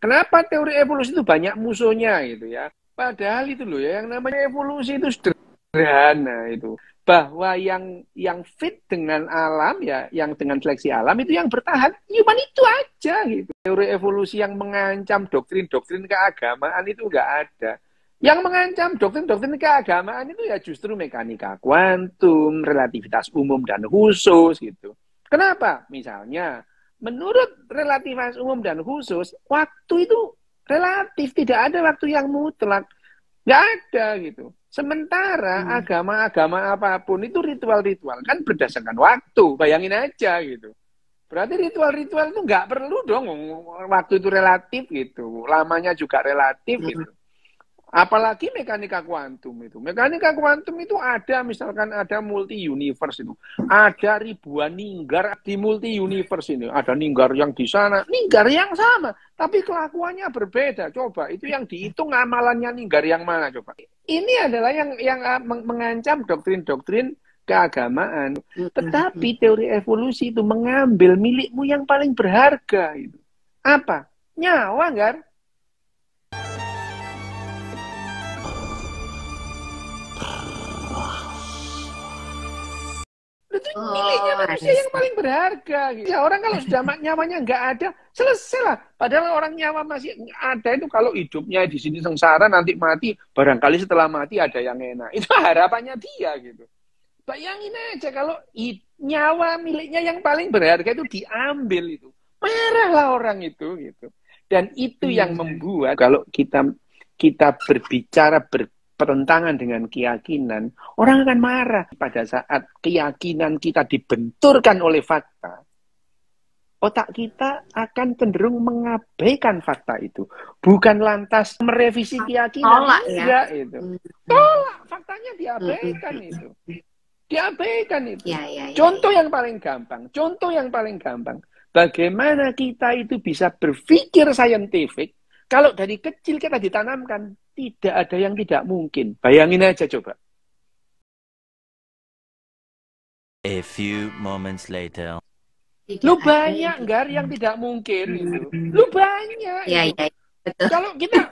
Kenapa teori evolusi itu banyak musuhnya gitu ya? Padahal itu loh ya, yang namanya evolusi itu sederhana itu. Bahwa yang fit dengan alam ya, yang dengan seleksi alam itu yang bertahan, cuman itu aja gitu. Teori evolusi yang mengancam doktrin-doktrin keagamaan itu nggak ada. Yang mengancam doktrin-doktrin keagamaan itu ya justru mekanika kuantum, relativitas umum dan khusus gitu. Kenapa? Misalnya, menurut relativitas umum dan khusus, waktu itu relatif, tidak ada waktu yang mutlak. Nggak ada gitu. Sementara agama-agama apapun itu ritual-ritual kan berdasarkan waktu. Bayangin aja gitu. Berarti ritual-ritual itu nggak perlu dong. Waktu itu relatif gitu. Lamanya juga relatif gitu. Apalagi mekanika kuantum itu. Mekanika kuantum itu ada, misalkan ada multi-universe itu. Ada ribuan lingkar di multi-universe ini. Ada lingkar yang di sana, lingkar yang sama. Tapi kelakuannya berbeda. Coba, itu yang dihitung amalannya lingkar yang mana coba. Ini adalah yang mengancam doktrin-doktrin keagamaan. Tetapi teori evolusi itu mengambil milikmu yang paling berharga. Itu. Apa? Nyawa, Gar. Itu miliknya manusia yang paling berharga. Gitu. Ya orang kalau sudah nyawanya nggak ada, selesai lah. Padahal orang nyawa masih ada itu kalau hidupnya di sini sengsara nanti mati, barangkali setelah mati ada yang enak. Itu harapannya dia gitu. Bayangin aja kalau nyawa miliknya yang paling berharga itu diambil itu. Marahlah orang itu gitu. Dan itu yang membuat kalau kita berbicara bertentangan dengan keyakinan, orang akan marah pada saat keyakinan kita dibenturkan oleh fakta. Otak kita akan cenderung mengabaikan fakta itu, bukan lantas merevisi keyakinan. Tolak, enggak ya? Itu. Tolak, faktanya diabaikan itu. Diabaikan itu. Contoh yang paling gampang. Bagaimana kita itu bisa berpikir saintifik kalau dari kecil kita ditanamkan tidak ada yang tidak mungkin. Bayangin aja coba. A few moments later. Lu banyak Gar yang tidak mungkin itu. Lu banyak. Ya, betul. Kalau kita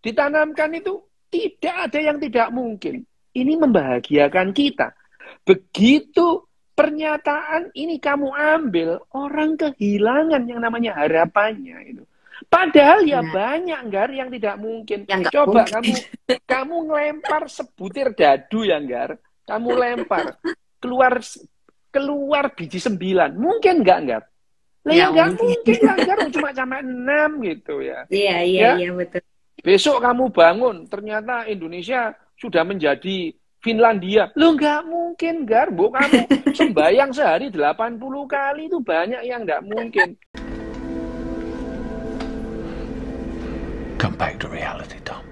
ditanamkan itu tidak ada yang tidak mungkin. Ini membahagiakan kita. Begitu pernyataan ini kamu ambil, orang kehilangan yang namanya harapannya itu. Padahal ya banyak Gar yang tidak mungkin. Coba mungkin. kamu ngelempar sebutir dadu ya Gar. Kamu lempar keluar biji 9. Mungkin nggak Gar? Ya nggak mungkin lah Gar, cuma sampai 6 gitu ya. Iya betul. Besok kamu bangun, ternyata Indonesia sudah menjadi Finlandia. Lo nggak mungkin, Gar. Bu, kamu sembayang sehari 80 kali itu banyak yang nggak mungkin. Come back to reality, Tom.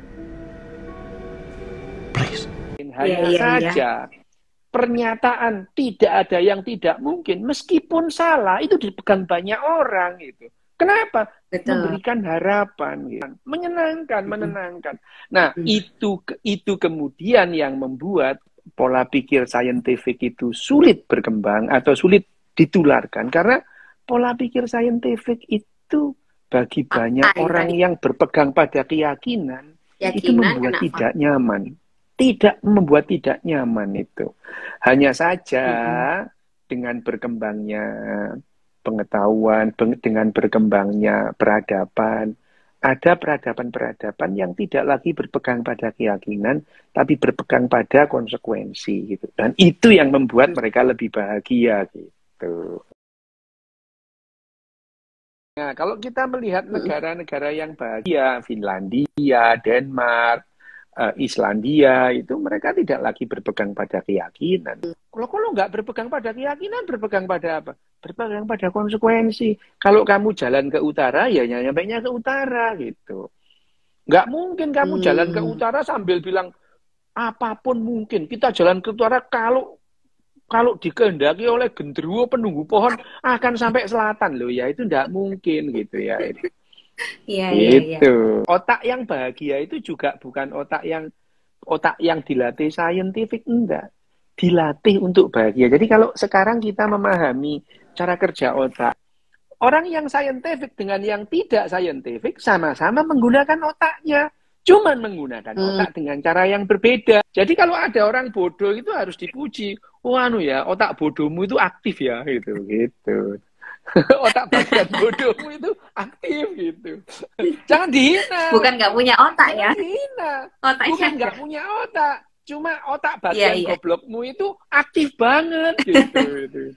Please. Hanya saja pernyataan tidak ada yang tidak mungkin, meskipun salah, itu dipegang banyak orang itu. Kenapa? Betul. Memberikan harapan, gitu. Menenangkan. Nah, itu kemudian yang membuat pola pikir saintifik itu sulit berkembang atau sulit ditularkan. Karena pola pikir saintifik itu bagi banyak orang yang berpegang pada keyakinan itu membuat tidak nyaman. Membuat tidak nyaman itu. Hanya saja dengan berkembangnya pengetahuan, dengan berkembangnya peradaban, ada peradaban-peradaban yang tidak lagi berpegang pada keyakinan, tapi berpegang pada konsekuensi gitu. Dan itu yang membuat mereka lebih bahagia gitu. Nah, kalau kita melihat negara-negara yang bahagia, Finlandia, Denmark, Islandia, itu mereka tidak lagi berpegang pada keyakinan. Kalau nggak berpegang pada keyakinan, berpegang pada apa? Berpegang pada konsekuensi. Kalau kamu jalan ke utara, ya nyampainya ke utara gitu. Nggak mungkin kamu jalan ke utara sambil bilang apapun mungkin. Kita jalan ke utara kalau dikehendaki oleh genderuwo penunggu pohon akan sampai selatan loh ya, itu nggak mungkin gitu ya. Gitu. Otak yang bahagia itu juga bukan otak yang dilatih saintifik, enggak. Dilatih untuk bahagia. Jadi kalau sekarang kita memahami cara kerja otak, orang yang scientific dengan yang tidak scientific sama-sama menggunakan otaknya. Cuman menggunakan otak dengan cara yang berbeda. Jadi kalau ada orang bodoh itu harus dipuji. Oh ya, otak bodohmu itu aktif ya, gitu. Otak bagian bodohmu itu aktif gitu. Jangan dihina. Bukan nggak punya otak ya? Jangan dihina. Otaknya Bukan nggak punya otak. Cuma otak bagian goblokmu itu aktif banget gitu.